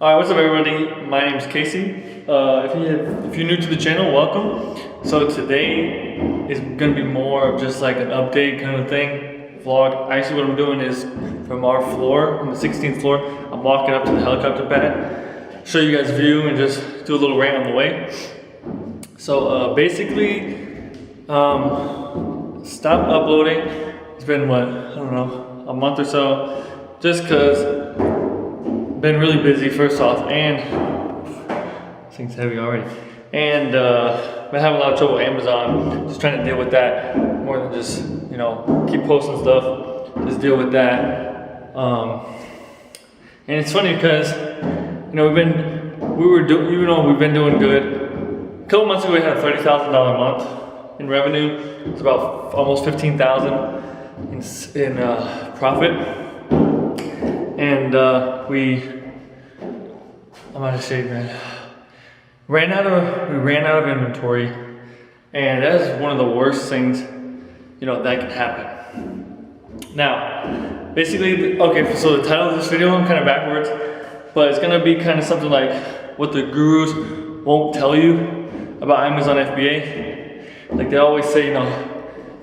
Alright, what's up everybody? My name is Casey. If you're new to the channel, welcome. So today is going to be more of just like an update kind of thing, vlog. Actually what I'm doing is from our floor, on the 16th floor, I'm walking up to the helicopter pad, show you guys a view and just do a little rant on the way. So basically, stopped uploading. It's been what, I don't know, a month or so, just cause been really busy first off, and this thing's heavy already, and been having a lot of trouble with Amazon, just trying to deal with that more than just, you know, keep posting stuff, just deal with that. And it's funny because, you know, we've been doing good. A couple months ago we had a $30,000 a month in revenue. It's about almost 15,000 in profit. And I'm out of shape, man. We ran out of inventory, and that is one of the worst things, you know, that can happen. Now, basically, okay, so the title of this video, I'm kind of backwards, but it's gonna be kind of something like what the gurus won't tell you about Amazon FBA. Like they always say, you know,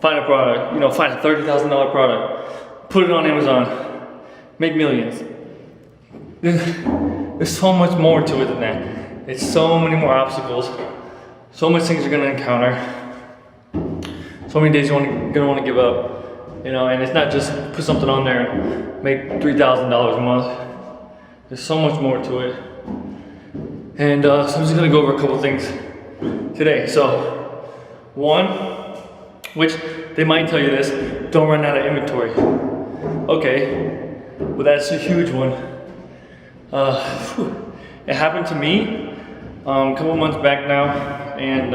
find a product, you know, find a $30,000 product, put it on Amazon, make millions. There's so much more to it than that. It's so many more obstacles, so much things you're gonna encounter, so many days you're gonna want to give up, you know. And it's not just put something on there and make $3,000 a month. There's so much more to it. And so I'm just gonna go over a couple things today. So one, which they might tell you this, don't run out of inventory. Okay, well that's a huge one. It happened to me a couple months back now, and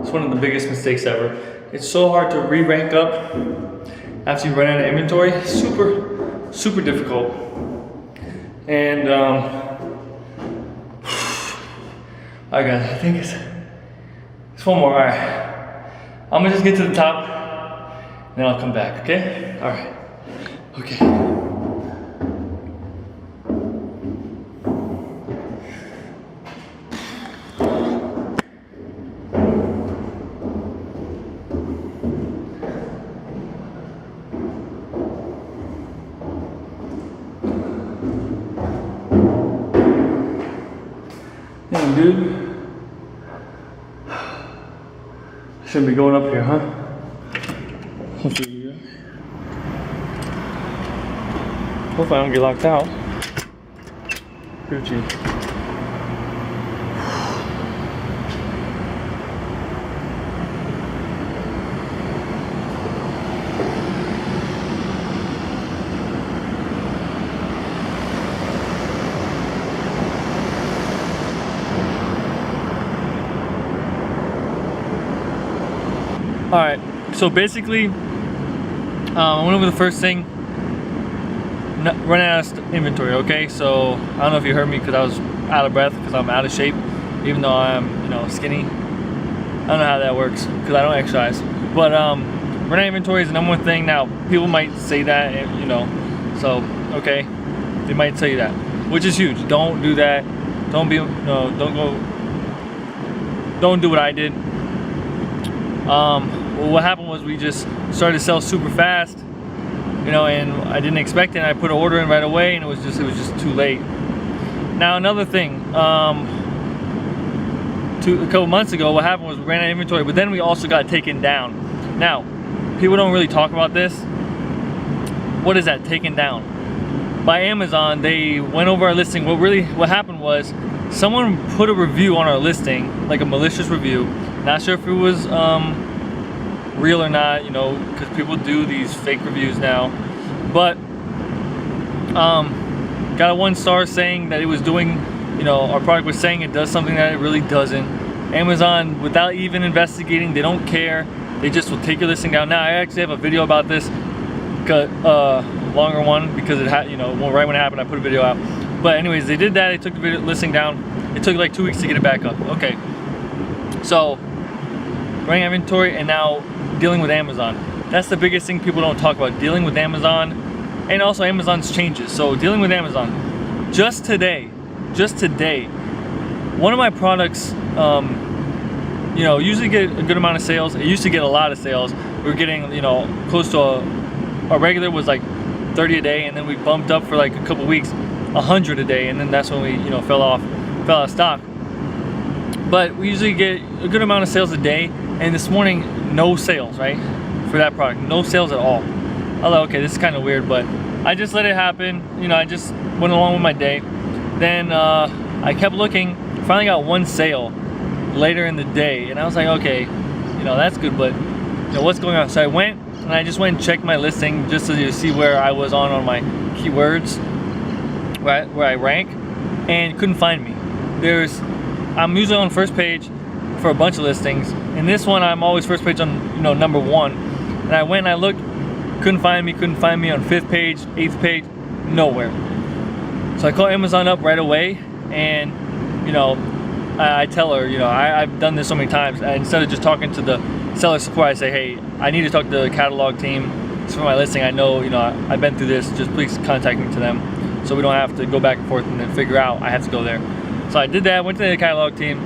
it's one of the biggest mistakes ever. It's so hard to re-rank up after you run out of inventory. Super difficult. And I think it's one more. All right, I'm gonna just get to the top, and then I'll come back. Okay? All right. Okay. Damn, dude. I shouldn't be going up here, huh? Hopefully I don't get locked out. Gucci. All right, so basically, I went over the first thing, running out of inventory, okay? So I don't know if you heard me because I was out of breath because I'm out of shape, even though I'm, you know, skinny. I don't know how that works because I don't exercise. But running out of inventory is the number one thing. Now, people might say that, you know, so, okay, they might tell you that, which is huge. Don't do that. Don't do what I did. Well, what happened was we just started to sell super fast, you know, and I didn't expect it, and I put an order in right away, and it was just too late. Now another thing, a couple months ago, what happened was we ran out of inventory, but then we also got taken down. Now, people don't really talk about this. What is that, taken down? By Amazon, they went over our listing. What happened was someone put a review on our listing, like a malicious review. Not sure if it was real or not, you know, because people do these fake reviews now. But got a 1 star saying that it was doing, you know, our product was saying it does something that it really doesn't. Amazon, without even investigating, they don't care. They just will take your listing down. Now I actually have a video about this, longer one, because it had, you know, right when it happened I put a video out. But anyways, they did that. They took the listing down. It took like 2 weeks to get it back up. Okay, so running inventory and now dealing with Amazon. That's the biggest thing people don't talk about, dealing with Amazon, and also Amazon's changes. So dealing with Amazon, just today just today, one of my products, you know, usually get a good amount of sales. It used to get a lot of sales. We were getting, you know, close to a regular was like 30 a day, and then we bumped up for like a couple weeks 100 a day, and then that's when we, you know, fell out of stock. But we usually get a good amount of sales a day, and this morning, no sales, right, for that product, no sales at all. I was like, okay, this is kind of weird, but I just let it happen. You know, I just went along with my day. Then I kept looking, finally got one sale later in the day, and I was like, okay, you know, that's good, but you know, what's going on? So I went and I just went and checked my listing just to see where I was on my keywords, where I rank, and couldn't find me. I'm usually on first page for a bunch of listings, and this one I'm always first page on, you know, number 1. And I went and I looked, couldn't find me on 5th page, 8th page, nowhere. So I call Amazon up right away, and you know, I tell her, you know, I've done this so many times. Instead of just talking to the seller support, I say, hey, I need to talk to the catalog team. It's for my listing. I know, you know, I've been through this. Just please contact me to them, so we don't have to go back and forth and then figure out I have to go there. So I did that. Went to the catalog team.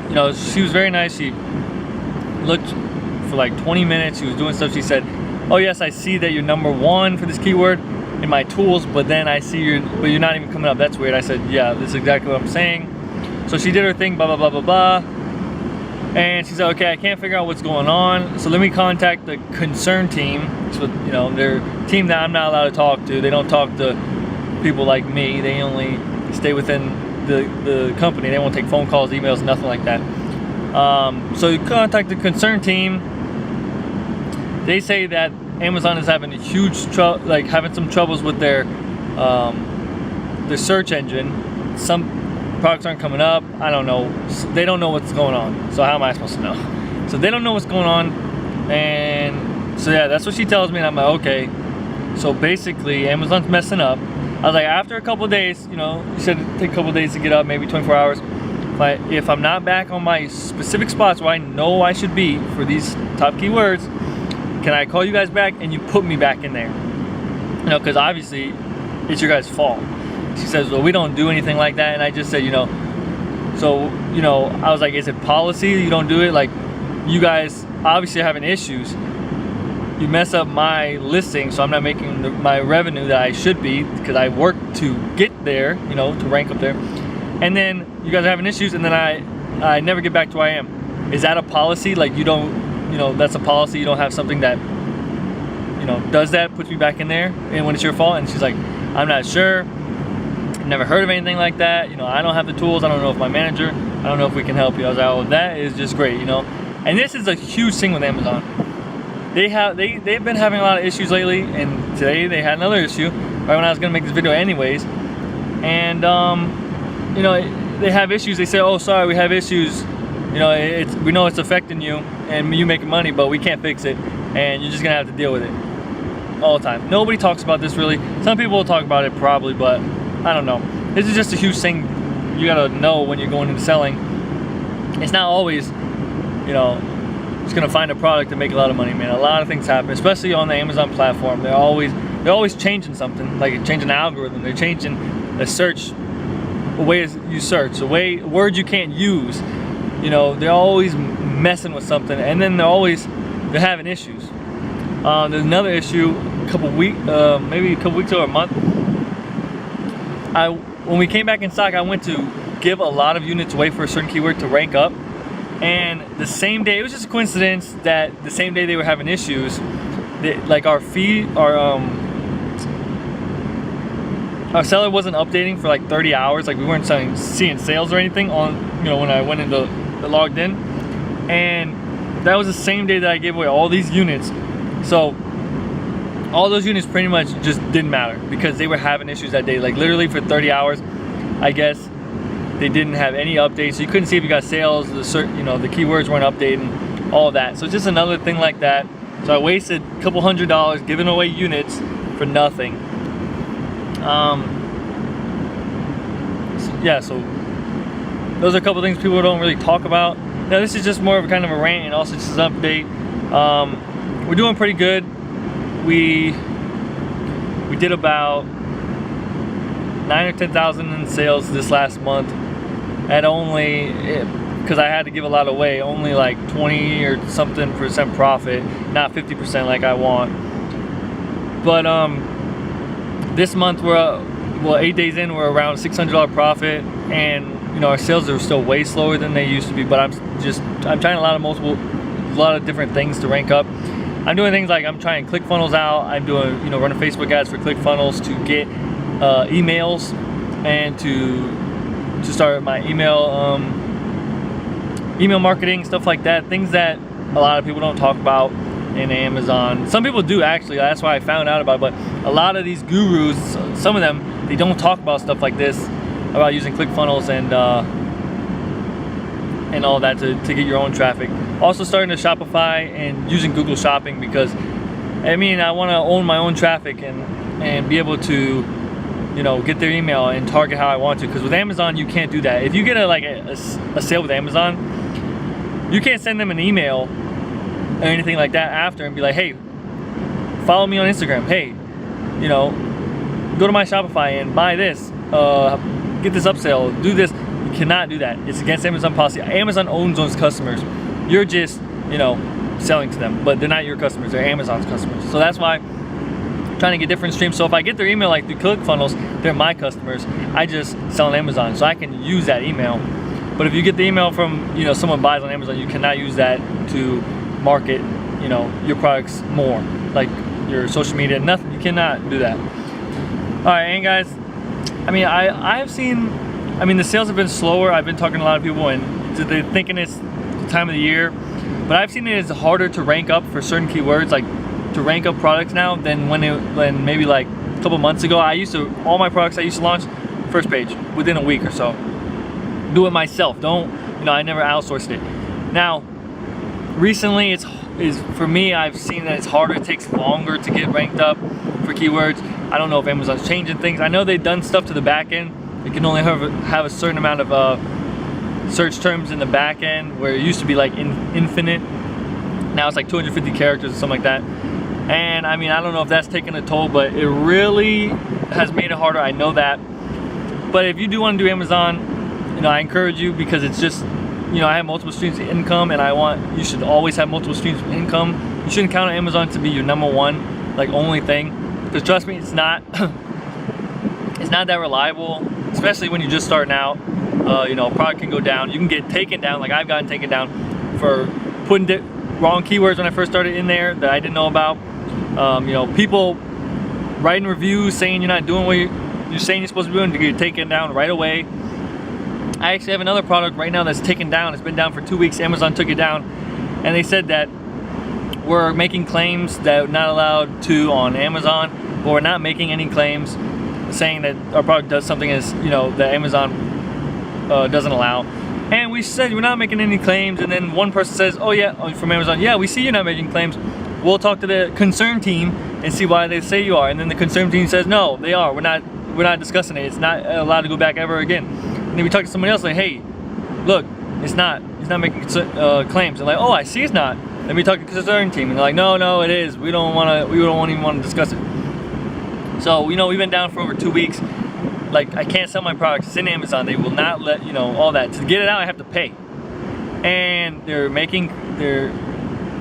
You know, she was very nice. She looked for like 20 minutes. She was doing stuff. She said, oh yes, I see that you're number 1 for this keyword in my tools, but then I see but you're not even coming up. That's weird. I said, yeah, this is exactly what I'm saying. So she did her thing, blah, blah, blah, blah, blah. And she said, okay, I can't figure out what's going on. So let me contact the concern team. So, you know, their team that I'm not allowed to talk to. They don't talk to people like me. They only stay within the company. They won't take phone calls, emails, nothing like that. So you contact the concern team. They say that Amazon is having a huge having some troubles with their search engine. Some products aren't coming up. I don't know. They don't know what's going on. So how am I supposed to know? So they don't know what's going on, and so yeah, that's what she tells me, and I'm like, okay. So basically, Amazon's messing up. I was like, after a couple of days, you know, you said it'd take a couple of days to get up, maybe 24 hours. If I'm not back on my specific spots where I know I should be for these top keywords, can I call you guys back and you put me back in there? You know, because obviously it's your guys' fault. She says, well, we don't do anything like that. And I just said, you know, so, you know, I was like, is it policy you don't do it? Like, you guys obviously are having issues. You mess up my listing, so I'm not making my revenue that I should be, because I worked to get there, you know, to rank up there. And then you guys are having issues, and then I never get back to where I am. Is that a policy? Like, you don't, you know, that's a policy. You don't have something that, you know, does that, puts me back in there, and when it's your fault? And she's like, I'm not sure. Never heard of anything like that. You know, I don't have the tools. I don't know if my manager, I don't know if we can help you. I was like, oh, that is just great, you know. And this is a huge thing with Amazon. They've been having a lot of issues lately, and today they had another issue right when I was gonna make this video anyways. And you know, they have issues. They say, oh, sorry, we have issues. You know, we know it's affecting you and you making money, but we can't fix it, and you're just gonna have to deal with it all the time. Nobody talks about this really. Some people will talk about it probably, but I don't know. This is just a huge thing you gotta know when you're going into selling. It's not always, you know, just gonna find a product to make a lot of money, man. A lot of things happen, especially on the Amazon platform. They're always changing something, like changing the algorithm. They're changing the search, the way you search, the way words you can't use. You know, they're always messing with something, and then they're having issues. There's another issue, maybe a couple weeks or a month. When we came back in stock, I went to give a lot of units away for a certain keyword to rank up, and the same day, it was just a coincidence that the same day they were having issues, like our seller wasn't updating for like 30 hours. Like, we weren't seeing sales or anything on, you know, when I went into logged in, and that was the same day that I gave away all these units. So all those units pretty much just didn't matter because they were having issues that day. Like, literally for 30 hours, I guess they didn't have any updates. So you couldn't see if you got sales, you know, the keywords weren't updating, all of that. So it's just another thing like that. So I wasted a couple $100 giving away units for nothing. So those are a couple things people don't really talk about. Now, this is just more of a kind of a rant, and also just an update. We're doing pretty good. We did about $9 9 or 10,000 in sales this last month at only, because I had to give a lot away, only like 20 or something % profit, not 50% like I want. But this month we're well, 8 days in, we're around $600 profit, and you know, our sales are still way slower than they used to be. But I'm trying a lot of different things to rank up. I'm doing things like I'm trying ClickFunnels out. I'm doing, you know, running Facebook ads for ClickFunnels to get emails, and to start my email marketing, stuff like that. Things that a lot of people don't talk about in Amazon. Some people do, actually. That's why I found out about it. But a lot of these gurus, some of them, they don't talk about stuff like this, about using ClickFunnels and all that to get your own traffic. Also starting to Shopify and using Google Shopping, because I mean, I want to own my own traffic and be able to, you know, get their email and target how I want to. Because with Amazon, you can't do that. If you get a sale with Amazon, you can't send them an email or anything like that after and be like, hey, follow me on Instagram. Hey, you know, go to my Shopify and buy this, get this upsell, do this. You cannot do that. It's against Amazon policy. Amazon owns those customers. You're just, you know, selling to them, but they're not your customers. They're Amazon's customers. So that's why I'm trying to get different streams. So if I get their email like through ClickFunnels, they're my customers. I just sell on Amazon, so I can use that email. But if you get the email from, you know, someone buys on Amazon, you cannot use that to market, you know, your products more, like your social media, nothing. You cannot do that. All right, and guys, I mean, I've seen, I mean, the sales have been slower. I've been talking to a lot of people, and they're thinking it's the time of the year, but I've seen it as harder to rank up for certain keywords, like to rank up products now than when maybe like a couple months ago. All my products I used to launch first page within a week or so. Do it myself. Don't, you know, I never outsourced it. Now, recently for me, I've seen that it's harder. It takes longer to get ranked up for keywords. I don't know if Amazon's changing things. I know they've done stuff to the back end. You can only have a certain amount of search terms in the back end, where it used to be like infinite. Now it's like 250 characters or something like that. And I mean, I don't know if that's taken a toll, but it really has made it harder. I know that. But if you do want to do Amazon, you know, I encourage you, because it's just, you know, I have multiple streams of income, and you should always have multiple streams of income. You shouldn't count on Amazon to be your #1, like, only thing. Because trust me, it's not it's not that reliable, especially when you're just starting out. You know, a product can go down. You can get taken down, like I've gotten taken down for putting wrong keywords when I first started in there that I didn't know about. You know, people writing reviews saying you're not doing what you're saying you're supposed to be doing, to get taken down right away. I actually have another product right now that's taken down. It's been down for 2 weeks. Amazon took it down, and they said that we're making claims that we're not allowed to on Amazon, but we're not making any claims saying that our product does something as, you know, that Amazon doesn't allow. And we said we're not making any claims, and then one person says, oh yeah, from Amazon, yeah, we see you're not making claims. We'll talk to the concern team and see why they say you are. And then the concern team says, no, they are. We're not discussing it. It's not allowed to go back ever again. And then we talk to somebody else, like, hey, look, he's not making claims. They're like, oh, I see it's not. Then we talk to the concern team, and they're like, no, it is. We don't even want to discuss it. So, you know, we've been down for over 2 weeks. Like, I can't sell my products. It's in Amazon. They will not let, you know, all that. To get it out, I have to pay. And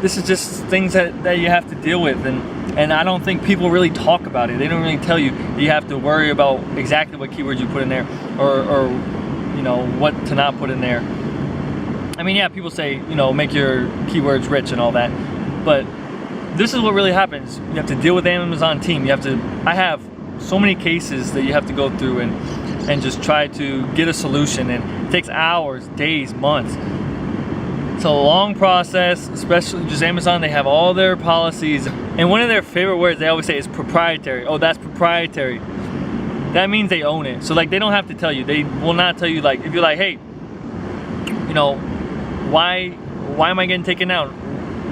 this is just things that you have to deal with. And I don't think people really talk about it. They don't really tell you that you have to worry about exactly what keywords you put in there, or you know, what to not put in there. I mean, yeah, people say, you know, make your keywords rich and all that, but this is what really happens. You have to deal with the Amazon team. I have so many cases that you have to go through and just try to get a solution, and it takes hours, days, months. It's a long process, especially just Amazon. They have all their policies, and one of their favorite words they always say is proprietary. Oh, that's proprietary. That means they own it. So like, they don't have to tell you. They will not tell you, like, if you're like, hey, you know, why am I getting taken out?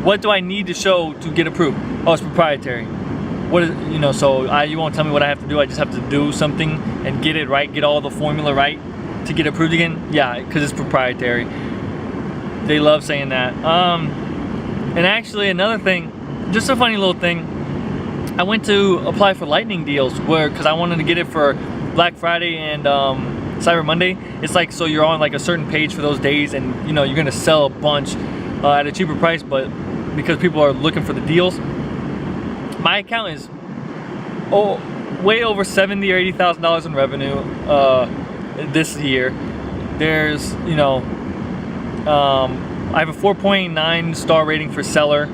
What do I need to show to get approved? Oh, it's proprietary. What is, you know, so you won't tell me what I have to do. I just have to do something and get it right, get all the formula right to get approved again. Yeah, because it's proprietary. They love saying that. And actually, another thing, just a funny little thing, I went to apply for lightning deals because I wanted to get it for Black Friday and Cyber Monday, it's like, so you're on like a certain page for those days, and you know you're gonna sell a bunch at a cheaper price, but because people are looking for the deals. My account is way over $70,000 or $80,000 in revenue this year. There's, you know, I have a 4.9 star rating for seller.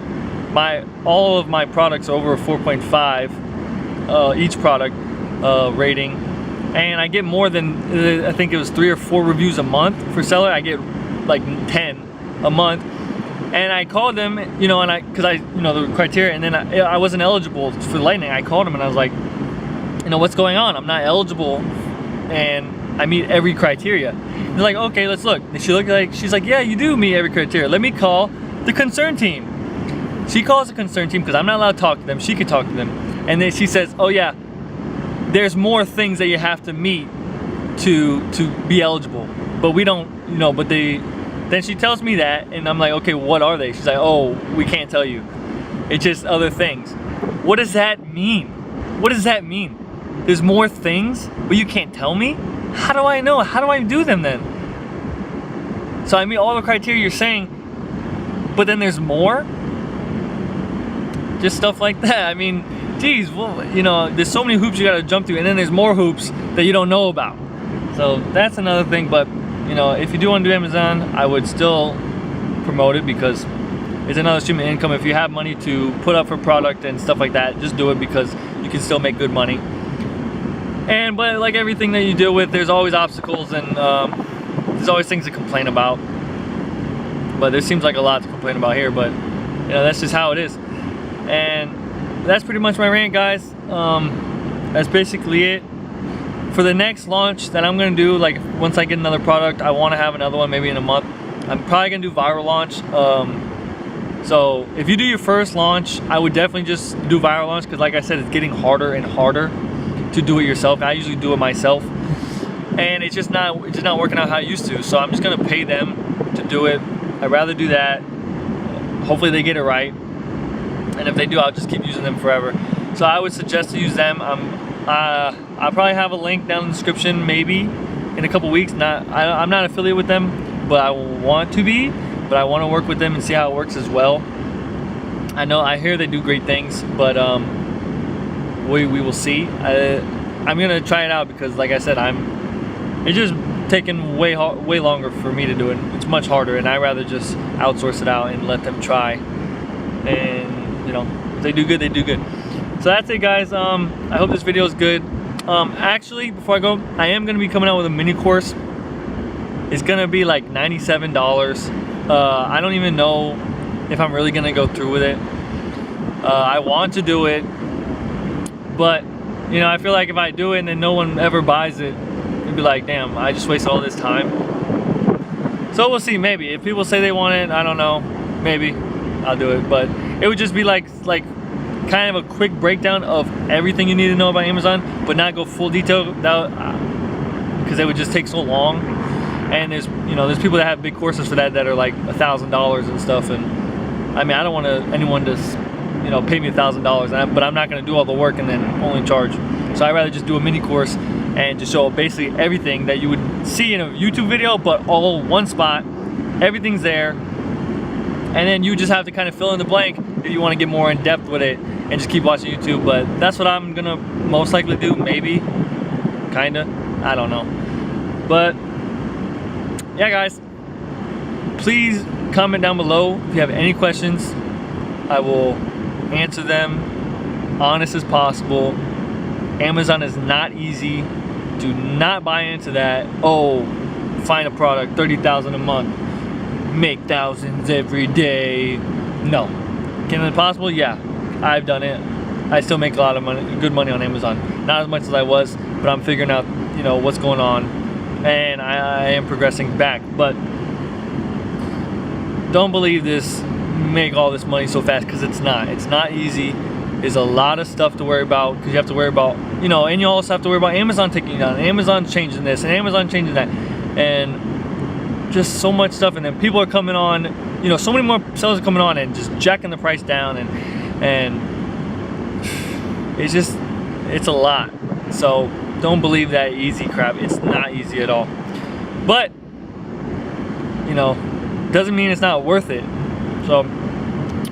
All of my products are over a 4.5 each product rating, and I get more than, I think it was 3 or 4 reviews a month for seller. I get like 10 a month. And I called them, you know, and because you know, the criteria, and then I wasn't eligible for Lightning. I called them and I was like, you know, what's going on? I'm not eligible, and I meet every criteria. They're like, okay, let's look. And she's like, yeah, you do meet every criteria. Let me call the concern team. She calls the concern team because I'm not allowed to talk to them. She could talk to them, and then she says, oh yeah, there's more things that you have to meet to be eligible, but we don't, you know, but they. Then she tells me that, and I'm like, okay, what are they? She's like, oh, we can't tell you. It's just other things. What does that mean? What does that mean? There's more things, but you can't tell me? How do I know? How do I do them then? So I mean all the criteria you're saying, but then there's more? Just stuff like that. I mean, geez, well, you know, there's so many hoops you gotta jump through, and then there's more hoops that you don't know about. So that's another thing, but you know, if you do want to do Amazon, I would still promote it because it's another stream of income. If you have money to put up for product and stuff like that, just do it because you can still make good money. But like everything that you deal with, there's always obstacles, and there's always things to complain about. But there seems like a lot to complain about here, but you know, that's just how it is. And that's pretty much my rant, guys. That's basically it. For the next launch that I'm gonna do, like once I get another product, I want to have another one maybe in a month. I'm probably gonna do viral launch. So if you do your first launch, I would definitely just do viral launch, because like I said, it's getting harder and harder to do it yourself. I usually do it myself, and it's just not working out how I used to. So I'm just gonna pay them to do it. I'd rather do that. Hopefully they get it right, and if they do, I'll just keep using them forever. So I would suggest to use them. I'll probably have a link down in the description maybe in a couple weeks. I'm not affiliated with them, but I want to be. But I want to work with them and see how it works as well. I hear they do great things, but we will see. I'm gonna try it out because, like I said, it's just taking way longer for me to do it. It's much harder, and I'd rather just outsource it out and let them try. And you know, if they do good, they do good. So that's it, guys. I hope this video is good. Actually, before I go, I am gonna be coming out with a mini course. It's gonna be like $97. I don't even know if I'm really gonna go through with it. I want to do it, but you know, I feel like if I do it and then no one ever buys it, it'd be like, damn, I just wasted all this time. So we'll see. Maybe if people say they want it, I don't know, maybe I'll do it. But it would just be like kind of a quick breakdown of everything you need to know about Amazon, but not go full detail, because it would just take so long. And there's people that have big courses for that are like $1,000 and stuff, and I mean, I don't want anyone to pay me $1,000, but I'm not going to do all the work and then only charge. So I'd rather just do a mini course and just show basically everything that you would see in a YouTube video, but all one spot. Everything's there, and then you just have to kind of fill in the blank if you want to get more in depth with it and just keep watching YouTube. But that's what I'm gonna most likely do, maybe, kinda, I don't know. But yeah, guys, please comment down below if you have any questions. I will answer them honest as possible. Amazon is not easy. Do not buy into that. Oh, find a product, 30,000 a month, make thousands every day. No. Can it be possible? Yeah, I've done it. I still make a lot of money, good money on Amazon. Not as much as I was, but I'm figuring out, what's going on, and I am progressing back. But don't believe this, make all this money so fast, because it's not. It's not easy. There's a lot of stuff to worry about, because you have to worry about, and you also have to worry about Amazon taking you down, Amazon changing this, and Amazon changing that, and just so much stuff. And then people are coming on, so many more sellers are coming on and just jacking the price down, and it's a lot. So Don't believe that easy crap. It's not easy at all. But, you know, doesn't mean it's not worth it. So,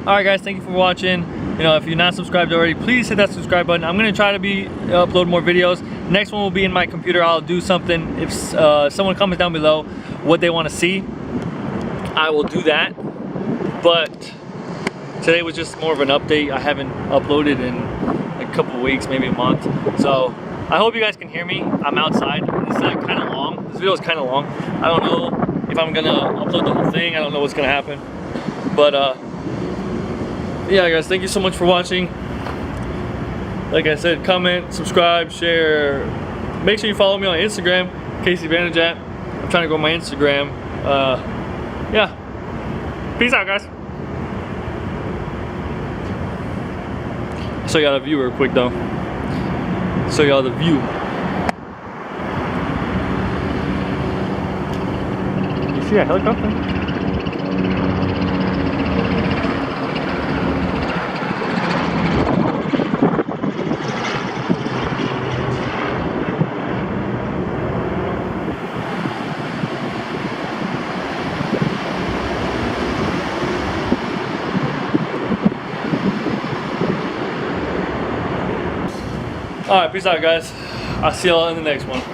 alright guys, thank you for watching. You know, if you're not subscribed already, please hit that subscribe button. I'm gonna try to upload more videos. Next one will be in my computer. I'll do something. If someone comments down below what they want to see, I will do that. But today was just more of an update. I haven't uploaded in a couple weeks, maybe a month. So I hope you guys can hear me. I'm outside. It's kind of long. This video is kind of long. I don't know if I'm gonna upload the whole thing. I don't know what's gonna happen. But yeah guys, thank you so much for watching. Like I said, comment, subscribe, share. Make sure you follow me on Instagram, Casey Vanderjat. I'm trying to grow my Instagram. Yeah. Peace out, guys. So y'all the view real quick though. So y'all the view. You see a helicopter? Alright, peace out guys. I'll see y'all in the next one.